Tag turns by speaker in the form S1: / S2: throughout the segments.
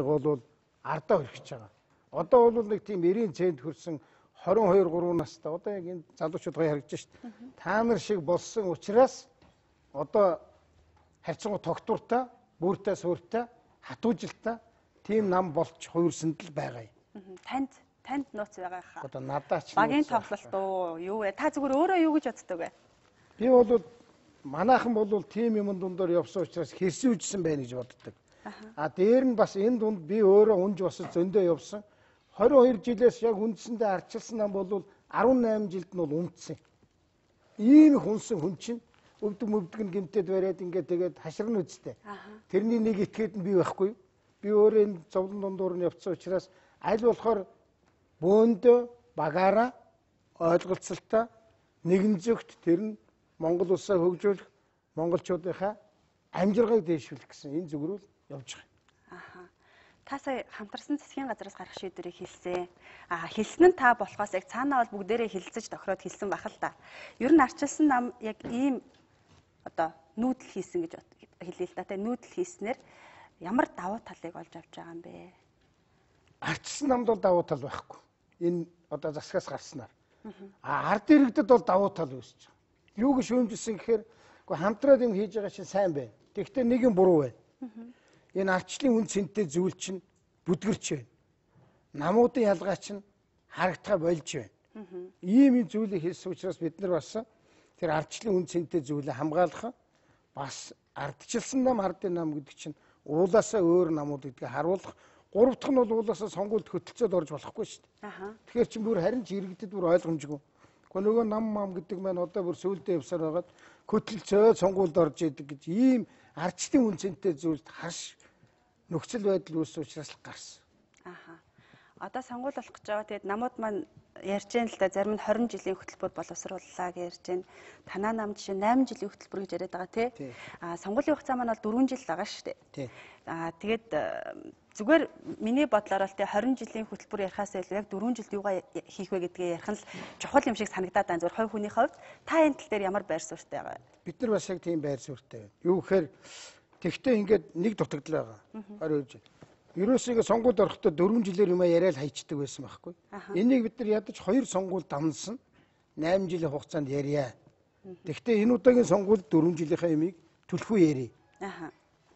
S1: бол ардаа өргөж байгаа. Одоо бол нэг тийм 90 цент хүрсэн 22 3 настай одоо яг энэ залуучууд гоё харагдаж шít. Та нар шиг болсон учраас одоо харьцангуй тогтвортой, бүртэй суурьтай, хатуужилтай тийм нам болч хуурсанд л байгаа юм.
S2: Танд нууц байгаа хаа.
S1: Одоо надаач
S2: багийн тоглолт уу юу вэ? Та зүгээр өөрөө юу гэж боддог вэ?
S1: Би бол манайхан бол тийм юм дундор явсан учраас хэрсүүжсэн байна гэж боддог. А дээр нь бас энэ дунд би өөрөө унж босож зөндөө явсан. 22 жилээс яг үндсэндээ арчилсан нам бол 18 жилд нь бол унтсан. Ийм их унсан хүн чинь өвдөг мөвдөг нь гимтэд бариад ингээд тэгээд хаширна үсттэй. Тэрний нэг итгэхэд нь би байхгүй. Би өөрөө энэ зовлон дундуур нь явцсан учраас аль болохоор бөөндөө багаараа ойлголцолтой нэгэн зөвхт тэр нь Монгол улсаа хөгжүүлэх монголчуудынхаа амжиргааг дэвшүүлэх гэсэн энэ зүгрүүл явж байгаа.
S2: Та сая хамтарсан засгийн газраас гарах шийдвэрийг хэлсэн. Хэлсэн нь та болохоос яг цаанаа бол бүгдээрээ хэлцэж тохироод хэлсэн байх л та. Ер нь арчилсан нам яг ийм одоо нүүдэл хийсэн гэж хэлээ л та. Нүүдэл хийснээр ямар давуу талыг олж авч байгаа юм бэ?
S1: Арчилсан намд бол давуу тал байхгүй. Энэ одоо засгаас гарснаар. Ард иргэдэд бол давуу тал үүсэж байгаа. Юу гэж шүүмжилсэн гэхээр хамтраад юм хийж байгаа чинь сайн байна. Тэгэхдээ нэг юм буруу байна. Энэ арчлын үн цэнтэй зүйл чинь бүдгэрч байна. Намуудын ялгаа чинь харагдгаа болж байна. Ийм зүйлийг хэлсэн учраас бид нар бас тэр арчлын үн цэнтэй зүйлээ хамгаалах бас ардчилсан нам ардын нам гэдэг чинь уулаасаа өөр намууд гэдгийг харуулах. Гурав дахь нь бол уулаасаа сонгуульд хөтөлцөөд орж болохгүй шүү дээ. Тэгэхээр чинь бүр харин ч иргэдэд бүр ойлгомжгүй. Гэхдээ нөгөө нам гэдэг маань одоо бүр сүулдэ явсаар байгаад хөтөлцөө сонгуульд орж идэг гэж ийм арчлын үн цэнтэй зүйлд хаш нөхцөл байдал үүссэн учраас л гарсан.
S2: Одоо сонгуул болох гэж байгаа. Тэгээд намууд маань ярьж байна л да, зарим нь 20 жилийн хөтөлбөр боловсрууллаа гэж ярьж байна. Танаа нам жишээ 8 жилийн хөтөлбөр гэж яриад байгаа тий. Сонгуулийн хугацаа маань бол 4 жил байгаа шүү дээ. Тэгээд зүгээр миний бодлоор л тий 20 жилийн хөтөлбөр ярихаас илүү яг 4 жилд юугаа хийх вэ гэдгээ ярих нь л чухал юм шиг санагдаад байна. Зүгээр хувь хүний хувьд та энэ тал дээр ямар байр суурьтай байгаа?
S1: Бид нар бас яг тийм байр суурьтай байна. Юу гэхээр тэгтээ ингээд нэг дутагдал байгаа. 22 жил. Ерөөсөө сонгуульд орохдоо 4 жилээр юм яриад хайчдаг байсан байхгүй. Энийг бид нар ядаж 2 сонгуул дамнсан 8 жилийн хугацаанд ярья. Тэгтээ энэ удаагийн сонгуульд 4 жилийнхаа юмыг түлхүү ярий.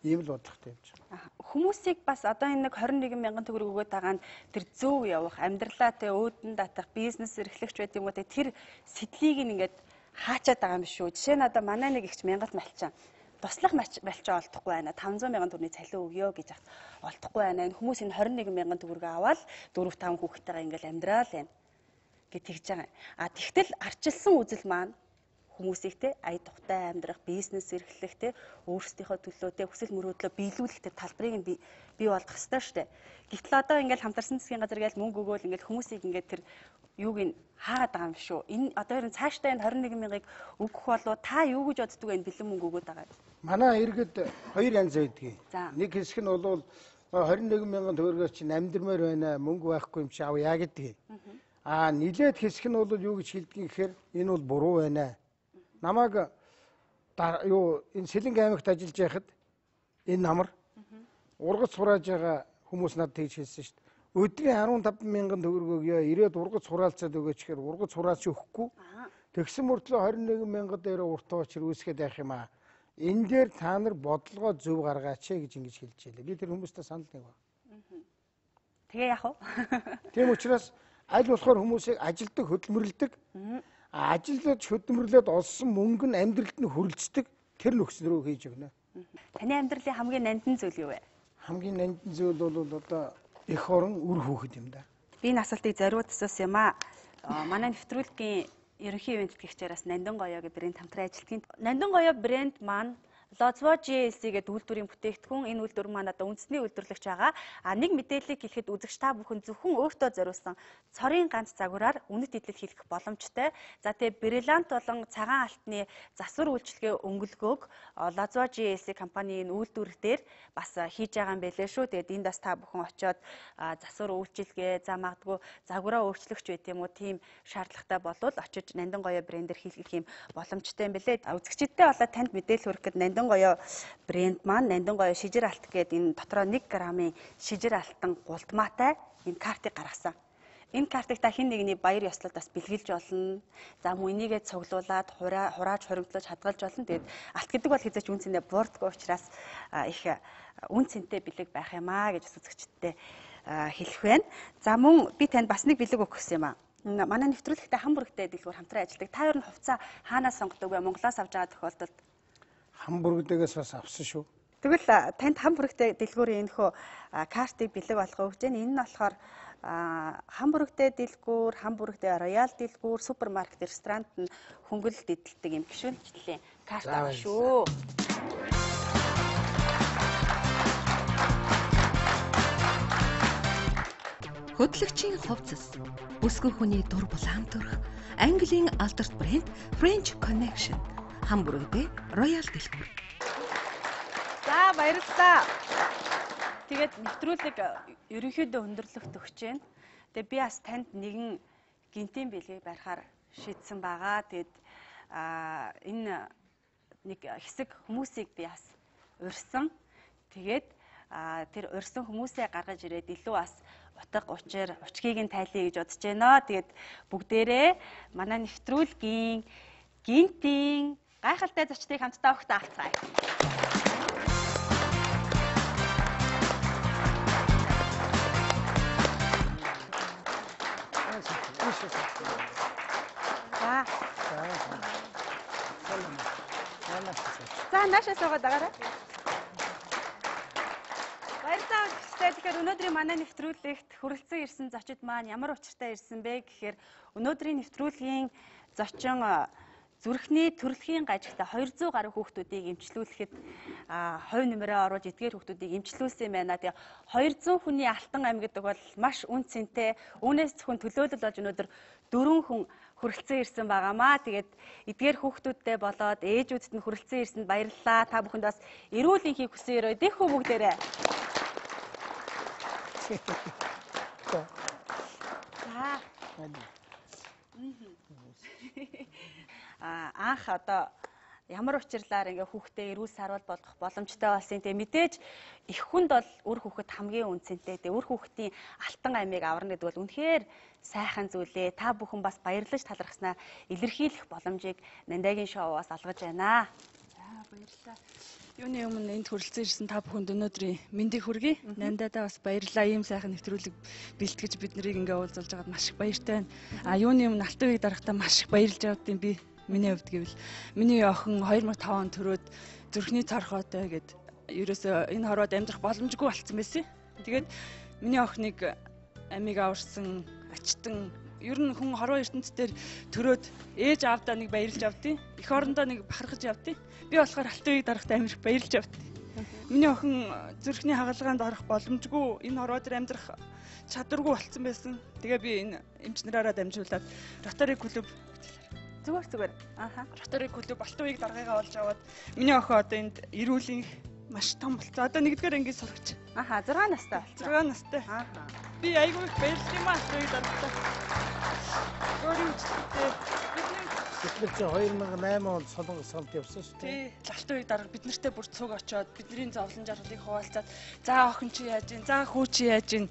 S1: Ийм л бодлоготой явж байгаа.
S2: Хүмүүсийг бас одоо энэ нэг 21 мянган төгрөг өгөөд байгаа нь тэр зөв явах, амьдралаа тэ өөдөн датах, бизнес эрхлэгч байт юм уу тэ тэр сэтлийг ингээд хаачаад байгаа юм шүү. Жишээ нь одоо манай нэг ихч Мянгалт малчаа туслах малчаа олдохгүй байна. 500 мянган төгрөгийн цалин өгөө гэж ахт олдохгүй байна. Энэ хүмүүс энэ 21 мянган төгрөг аваад 4 5 хүүхэдтэйгээ ингээл амьдрал байна гэж тэгж байгаа. Тэгтэл арчилсан үзэл маань хүмүүсийг те ая тухтай амьдрах, бизнес эрхлэх те өөрсдийнхөө төлөө те хүсэл мөрөөдлөө биелүүлэх тэр талбарыг нь бий болгох ёстой шүү дээ. Гэтэл одоо ингээл хамтарсан засгийн газар гээл мөнгө өгөөл ингээл хүмүүсийг ингээд тэр юуг нь хаагаад байгаа юм шүү. Энэ одоо ер нь цаашдаа энэ 21 мянгаыг өгөх болоо та юу гэж боддөг вэ? Бэлэн мөнгө өгөөд байгаа юм.
S1: Манай иргэд хоёр янз байдгийг. Нэг хэсэг нь бол 21 мянган төгрөгөөр чинь амьдрмаар байна, мөнгө байхгүй юм чи авъя гэдгийг. Нилээд хэсэг нь бол юу гэж хэлдэг гэхээр энэ бол буруу байна. Намайг энэ Сэлэнг аймагт ажиллаж байхад энэ намар ургац хурааж байгаа хүмүүс надад тэгж хэлсэн шүү дээ. Өдрийн 15 мянган төгрөг өгье, ирээд ургац хураалцаад өгөөч гэхээр ургац хураалч өгөхгүй. Тэгсэн мөртлөө 21 мянга дээр уртаа очир үүсгээд байх юм аа. Энэ дээр та нар бодлогоо зөв гаргаач гэж ингэж хэлж байлаа. Би тэр хүмүүстээ санал нэг баг.
S2: Тэгээ яах вэ?
S1: Тийм учраас аль болохоор хүмүүсийг ажилдаг, хөдөлмөрлөдөг. Ажиллаж хөдөлмөрлөөд олсон мөнгө нь амьдралд нь хүрэлцдэг тэр нөхцөл рүү хийж өгнө.
S2: Таны амьдралын хамгийн нандин зүйл юу вэ?
S1: Хамгийн нандин зүйл бол одоо эх орон үр хүүхэд юм да.
S2: Би энэ асуултыг зориуд асуусан юм аа. Манай нэвтрүүлгийн ерөнхий ивент тэтгэгчээс Нандин гоёо гэх брэнд хамтран ажилтгийн. Нандин гоёо брэнд маань Лозво GLC гэдэг үйлдвэрийн бүтээгдэхүүн энэ үйлдвэр маань одоо үндэсний үйлдвэрлэгч байгаа. Нэг мэдээллийг хэлэхэд үзэгч та бүхэн зөвхөн өөртөө зориулсан цорын ганц загвараар үнэт идэл хийх боломжтой. За тэгээ бриллиант болон цагаан алтны засвар үйлчилгээ өнгөлгөөг Лозво GLC компанийн үйлдвэр дээр бас хийж байгаа юм байлээ шүү. Тэгээд энд бас та бүхэн очиод засвар үйлчилгээ, за магадгүй загвараа өөрчлөгч байт юм уу, тийм шаардлагатай болвол очиж Нандин гоёо брэндээр хийх юм боломжтой юм байлээ. Үзэгчдтэй болоод танд мэдээлэл хүргэх гээд Нандин Нандин гоёо брэнд маань Нандин гоёо шижир алт гэдэг энэ дотроо 1 грамын шижир алтан гултмаатай энэ картыг гаргасан. Энэ картыг та хэн нэгний баяр ёслолд бас бэлгэлж болно. За мөн энийгээ цуглуулад хурааж хуримтлаж хадгалж болно. Тэгээд алт гэдэг бол хэзээ ч үн цэнтэй буурдаггүй учраас их үн цэнтэй бэлэг байх юм аа гэж үзэгчдтэй хэлэх байна. За мөн би танд бас нэг бэлэг өгөх гэсэн юм аа. Манай нэвтрүүлэгтээ Хамбургтэй дэлгүүр хамтран ажилладаг. Та хоёр нь хувцас хаанаас сонгодог вэ? Монголоос авч байгаа тохиолдолд
S1: Хамбургдээс бас авсан шүү.
S2: Тэгвэл танд Хамбургтэй дэлгүүрийн энэхүү картыг бэлэг болгох гэж байна. Энэ нь болохоор Хамбургтэй дэлгүүр, Хамбургтэй Роял дэлгүүр, супермаркет, ресторанд нь хөнгөлөлт эдэлдэг юм гişүнчлэлийн карт авах шүү.
S3: Хөтлөгчийн хувцас, бүсгүйн хүний дур булаан төрх, Английн алдарт брэнд French Connection, Хамбургтэй Роял дэлгүүр.
S2: За баярлалаа. Тэгээд нэвтрүүлэг ерөнхийдөө өндөрлөгт өгч байна. Тэгээд би бас танд нэгэн гинтийн бэлгийг барихаар шийдсэн байгаа. Тэгээд энэ нэг хэсэг хүмүүсийг би бас урьсан. Тэгээд тэр урьсан хүмүүсээ гаргаж ирээд илүү бас утга учир учгийг нь тайлъя гэж бодож байна. Тэгээд бүгдээрээ манай нэвтрүүлгийн гинтийн гайхалтай зочдыг хамтдаа өгтөө авцгаая. За наашаа суугаад байгаарай. Баярлалаа. Тэгэхээр өнөөдрийн манай нэвтрүүлэгт хүрэлцэн ирсэн зочид маань ямар учиртай ирсэн бэ гэхээр өнөөдрийн нэвтрүүлгийн зочин зүрхний төрөлхийн гажигтай 200 гаруй хүүхдүүдийг эмчлүүлэхэд хувь нэмрээ оруулж эдгээр хүүхдүүдийг эмчлүүлсэн байна. Тэгээ 200 хүний алтан ам гэдэг бол маш үн цэнтэй. Үүнээс зөвхөн төлөөлөл болж өнөөдөр 4 хүн хүрэлцэн ирсэн байгаамаа. Тэгээд эдгээр хүүхдүүдтэй болоод ээжүүдэд нь хүрэлцэн ирсэнд баярлалаа. Та бүхэнд бас эрүүл энхийг хүсэн өрөө дэхүү бүгдээрээ. Анх одоо ямар учирлаар ингээ хүүхдээ эрүүл сарвал болгох боломжтой болсон. Тэгээ мэдээж их хүнд бол үр хүүхэд хамгийн үнцэнтэй. Тэгээ үр хүүхдийн алтан амийг аварна гэдэг бол үнэхээр сайхан зүйлээ. Та бүхэн бас баярлаж талархснаа илэрхийлэх боломжийг Нандагийн шоугаас олгож байна. За баярлалаа. Юуны өмнө энд хүрэлцэн ирсэн та бүхэнд өнөөдрийн мэндийг хүргэе. Нандадаа бас баярлалаа. Ийм сайхан нэвтрүүлэг бэлтгэж бид нарыг ингээ уулзуулж байгаад маш их баяртай байна. Юуны өмнө алтан үеийг дарахтаа маш их баярлж явдیں۔ Би миний хувьд гэвэл миний охин 2005 он төрөөд зүрхний цорхоотой гэд ерөөсөө энэ хорвоод амьдрах боломжгүй болцсон байсан. Тэгээд миний охиныг амийг аварсан, ачтан ер нь хүн хорвоо ертөнцийн төрөөд ээж аавдаа нэг баярлж явдیں۔ Эх орондоо нэг бахархаж явдیں۔ Би болохоор алтан үеийг дарахтаа амирх баярлж явдیں۔ Миний охин зүрхний хагалгаанд орох боломжгүй энэ хорвоо дээр амьдрах чадваргүй болцсон байсан. Тэгээ би энэ эмч нараараа дамжуулаад Rotary клуб зүгээр. Rotary клуб алтан үеийг даргаагаа олж аваад миний охин одоо энд эрүүлийн маш том болцсон. Одоо нэгдүгээр ангийн сурагч. 6 настай болсон. 6 настай. Би айгүй их баярлалаа юм алтан үеийг дарахтаа.
S1: Бид нар 2008 онд солонгосонд явсан шүү
S2: дээ. Тий, алтан үеийг дарах бид нартэй бүр цуг очоод бидний зовлон жаргалыг хуваалцаад за охин чи яаж ийн, за хүү чи яаж ийн.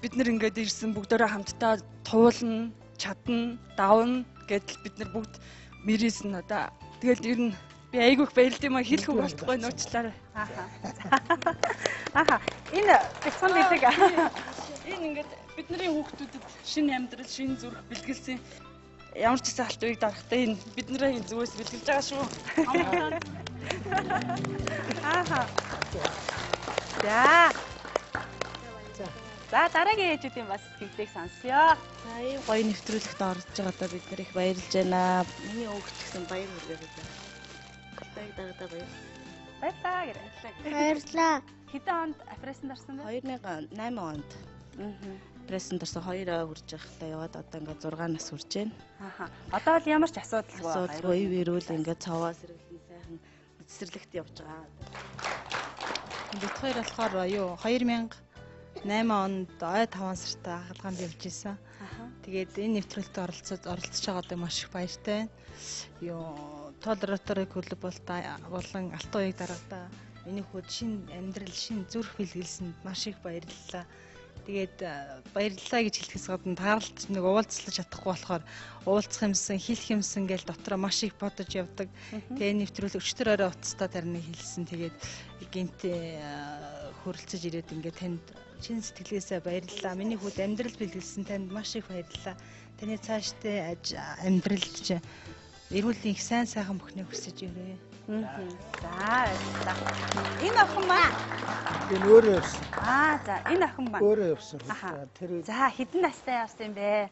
S2: Бид нар ингээд ирсэн бүгдөө хамтдаа туулна, чадна, давна гэдэл бид нар бүгд мэрийсэн одоо. Тэгэл ер нь би айгүй их баярлалаа юм хэлэх үг болтугай нууцлаарай. Энэ бяцхан бэлэг. Энэ ингээд бидний хүүхдүүдэд шинэ амьдрал, шинэ зүрх бэлгэлсэн. Ямар ч гэсэн алтан үеийг дарахтаа энэ бидний зүгээс бэлгэлж байгаа шүү. За дараагийн ээжүүдийн бас сэтгэлийг сонсъё.
S4: За ийм гоё нэвтрүүлэгт орж байгаадаа бид нар их баярлж байна. Миний өвгч гэсэн баяр хүргэе. Алтан дагадаа
S2: баярлалаа гэрэ.
S4: Баярлалаа.
S2: Хэдэн онд апресэнд орсон бэ?
S4: 2008 онд. Апресэнд орсон 2 хүрж байхдаа яваад одоо ингээд 6 нас хүрж байна.
S2: Одоо бол ямар ч асуудалгүй байна.
S4: Асуудалгүй ирүүл ингээд цаваа сэргэлэн сайхан эцэрлэгт явж байгаа.
S5: Бид хоёр болохоор 2008 онд ой 5 сартай хаалгаанд явж исэн. Тэгээд энэ нэвтрүүлэгт оролцож байгаа одоо маш их баяртай байна. толераторын клуб болон алтан уяг дараадаа миний хүүд шинэ амьдрал, шинэ зүрх бэлгэлсэнд маш их баярлалаа. Тэгээд баярлалаа гэж хэлэхээс гадна тааралт нэг уулзлаж чадахгүй болохоор уулзах юмсан, хэлэх юмсан гэж дотроо маш их бодож явдаг. Тэгээд нэвтрүүл өчтөр орой уцтаа тарны хэлсэн. Тэгээд гинтээ хөрөлцөж ирээд ингээд танд чин сэтгэлээсээ баярлалаа. Миний хүүд амьдрал бэлгэлсэн танд маш их баярлалаа. Таны цаашдаа амьдралд ч эрүүлийн их сайн сайхан бүхнийг хүсэж ирээ.
S2: За энэ охин маань
S1: Энэ өөрөө явсан.
S2: за энэ охин маань
S1: Өөрөө явсан. Тэр
S2: за хэдэн настай явсан юм бэ?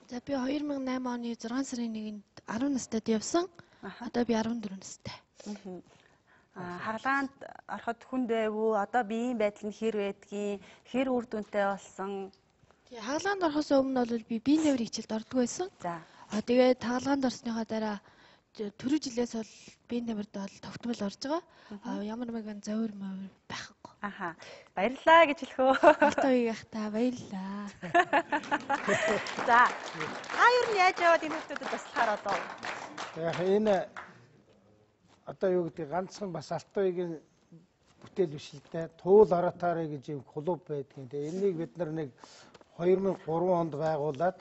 S6: За би 2008 оны 6 сарын 1-нд 10 настайд явсан. Одоо би 14 настай.
S2: Харгалаанд ороход хүнд байвуу? Одоо биеийн байдал нь хэр байдгийг, хэр үр дүнтэй болсон?
S6: Тэгээ хагалгаанд орохоос өмнө бол би биеийн тээврийн хичээлд ордог байсан.
S2: За.
S6: Тэгээд хагалгаанд орсныхаа дараа түрүү жилээс бол биеийн тээврид бол тогтмол орж байгаа. Ямар нэгэн зовир мовир байхгүй.
S2: Баярлалаа гэж хэлэх үү?
S6: Алтан уяг та баярлалаа.
S2: За. Ер нь яаж яваад энэ хүмүүстэд туслахаар одоо?
S1: яг энэ одоо юу гэдэг ганцхан бас алтан уягийн бүтээл биш л дээ. Туул Оратары гэж юм клуб байдгийн. Тэгээ энийг бид нар нэг 2003 онд байгуулад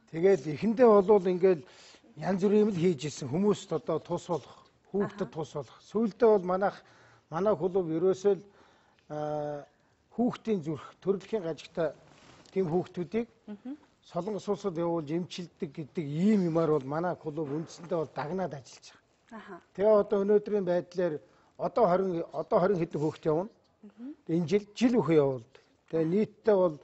S1: тэгээд эхэндээ болвол ингээл янз бүрийн л хийж ирсэн хүмүүст одоо тус болох, хүүхдэд тус болох. Сүүлдээ бол манай клуб ерөөсөө хүүхдийн зүрх, төрөлхийн гажигтай тийм хүүхдүүдийг Солонгос улсад явуулж эмчилдэг гэдэг ийм юмар бол манай клуб үндсэндээ бол дагнаад ажиллаж байгаа. Тэгээ одоо өнөөдрийн байдлаар одоо 20 хэдэн хүүхд явна. Энэ жил үхээ явуулдаг. Тэгээ нийтдээ бол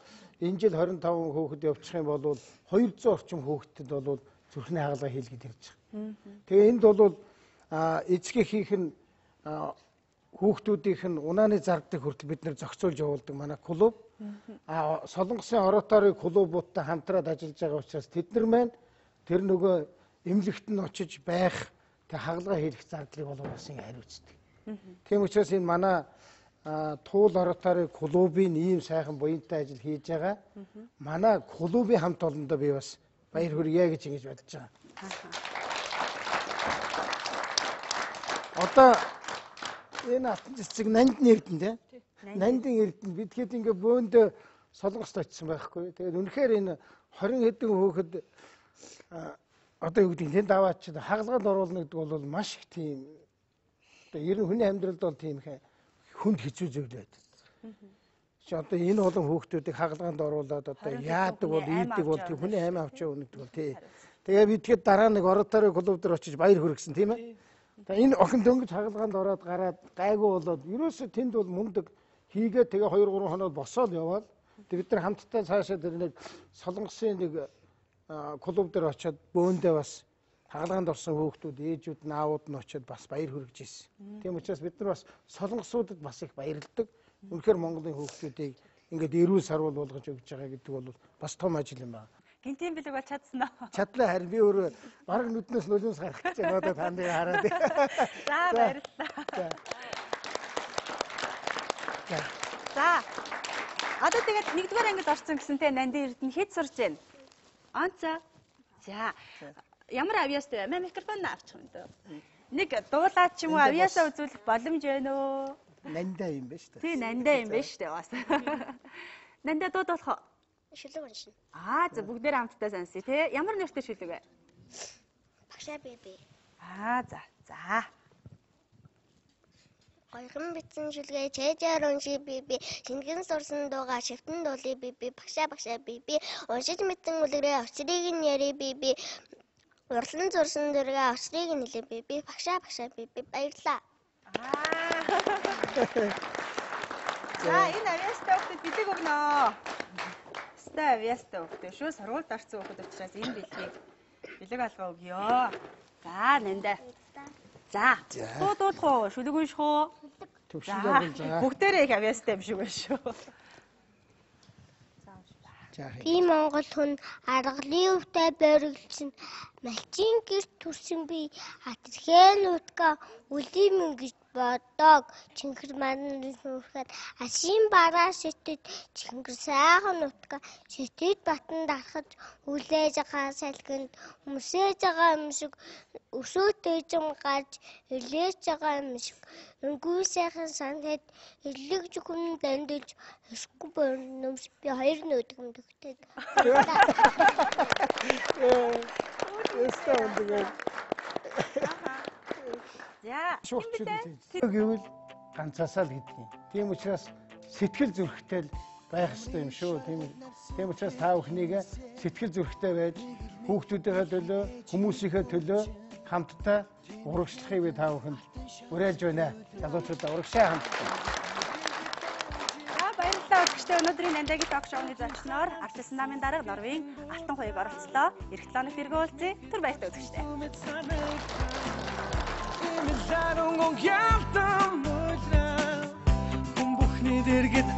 S1: энэ жил 25 хүүхэд явчих юм бол 200 орчим хүүхдэд бол зүрхний хагалгаа хийлгээд ирж байгаа. Тэгээ энд бол эцгийнхийнх нь хүүхдүүдийнх нь унааны зардыг хүртэл бид нэр зохицуулж явуулдаг манай клуб. Солонгосын Оратары клубуудтай хамтраад ажиллаж байгаа учраас тэд нар маань тэр нөгөө эмнэлэгт нь очиж байх тэг хагалгаа хийх зардлыг бол бас ингэ хариуцдаг. Тийм учраас энэ манай Туул Оратары клубын ийм сайхан буянтай ажил хийж байгаа. Манай клубын хамт олондоо би бас баяр хүргье гэж ингэж бодож байгаа. Одоо энэ алтан цэцэг Нандин Эрдэнэ тийм. Нандин Эрдэнэ бидгээд ингээ бөөндөө Солонгост очсон байхгүй. Тэгээд үнэхээр энэ 20 хэдэн хүүхэд одоо юу гэдэг тэнд аваад ч хагалгаанд оруулна гэдэг бол маш их тийм одоо ер нь хүний амьдралд бол тийм их хүнд хэцүү зүйл байдаг. Чи одоо энэ олон хүүхдүүдийг хагалгаанд оруулаад одоо яадаг бол ийдэг бол тийм хүний амь авч явна гэдэг бол тий. Тэгээ би тэгэхэд дараа нэг Оратары клуб дээр очиж баяр хүргэсэн тийм ээ. Тэгээ энэ охин дөнгөж хагалгаанд ороод гараад гайгүй болоод ерөөсө тэнд бол мундаг хийгээд тэгээ 2-3 хоног босоод яваад бид нар хамтдаа цаашаа тэр нэг Солонгосын нэг клуб дээр очиод бөөндөө бас хагалгаанд орсон хүүхдүүд ээжүүд наавууд нь очиод бас баяр хүргэж ирсэн. Тийм учраас бид нар бас солонгосуудад бас их баярлдаг. Үнэхээр Монголын хүүхдүүдийг ингээд эрүүл сарвал болгож өгч байгаа гэдэг бол бас том ажил юм байна.
S2: Гинтийн бэлэг бол чадсан уу?
S1: Чадлаа харин би өөрөө бараг нүднээс нулимс гарах гэж байна. Одоо танд хараад.
S2: За баярлалаа. За. Одоо тэгээд 1-р ангид орсон гэсэн те Нандин Эрдэнэ хэд сурч байна? Онцоо. За. Ямар авьяастай вэ? Микрофон авчих юм дөө. Нэг дуулаад ч юм уу авьяасаа үзүүлэх боломж байна уу?
S1: Нандаа юм байна шүү дээ.
S2: Тий, нандаа юм байна шүү дээ бас. Нандаа дуудуулах.
S7: Шүлэг уншина.
S2: За бүгдээр хамтдаа сонсъё те. Ямар нэртэй шүлэг вэ?
S7: Багшаа биби.
S2: За.
S7: Гоёхан битсэн шүлгээ чэжээр унши биби. Шингэн сурсан дууга шивтэн дуулի биби. Багшаа биби. Уншиж мэдсэн үлгэрээ очрыг нь яри биби. Урлан зурсан дурга очрыг нь хэлээ биби. Багшаа биби. Баярлаа.
S2: За энэ авьяастай хүүхдэд бэлэг өгнө. Стай авьяастай хүүхдэд шүү. Сургуульд орсон хүүхэд учраас энэ бэлэг алгаа өгье. За нандаа. За. Дуулах уу? Шүлэг унших уу?
S1: Төвшин.
S2: Бүгдээрээ их авьяастай юм шиг байна шүү.
S7: Би Монгол хүн аргалын өвтэй боригдсон малчин гэрт төрсөн би хатэрхээ нутгаа үлэм гэж бодог. Чингэр маань нүрхэд ашийн бараа шитэд чингэр сайхан нутгаа шитэд батан дарахж үлээж байгаа салхинд өмсөж байгаа юм шиг өсөөтэй жим гарч илээж байгаа юм шиг өнгөө сайхан санахад элэг зүхэн дандилж хэсгүй борномс би хоёр нүдгэн төгтөг.
S2: За.
S1: Гэвэл ганцаасаа л гэдгийг. Тийм учраас сэтгэл зүрэхтэй байх хэрэгтэй юм шүү. Тийм учраас та бүхнийг сэтгэл зүрэхтэй байж хүүхдүүдийнхээ төлөө, хүмүүсийнхээ төлөө хамтдаа урагшлахыг би та бүхэнд уриалж байна. Залуучуудаа урагшаа хамтдаа.
S2: Баярлалаа өгчтэй өнөөдрийн Нандагийн ток шоуны зочноор артист намын дарга Норвегийн Алтан хоёрыг оролцлоо. Эх 7 өнөخت эргүүлцээ. Түр баяртай өгчтэй.
S8: Хүн бүхний дэргэд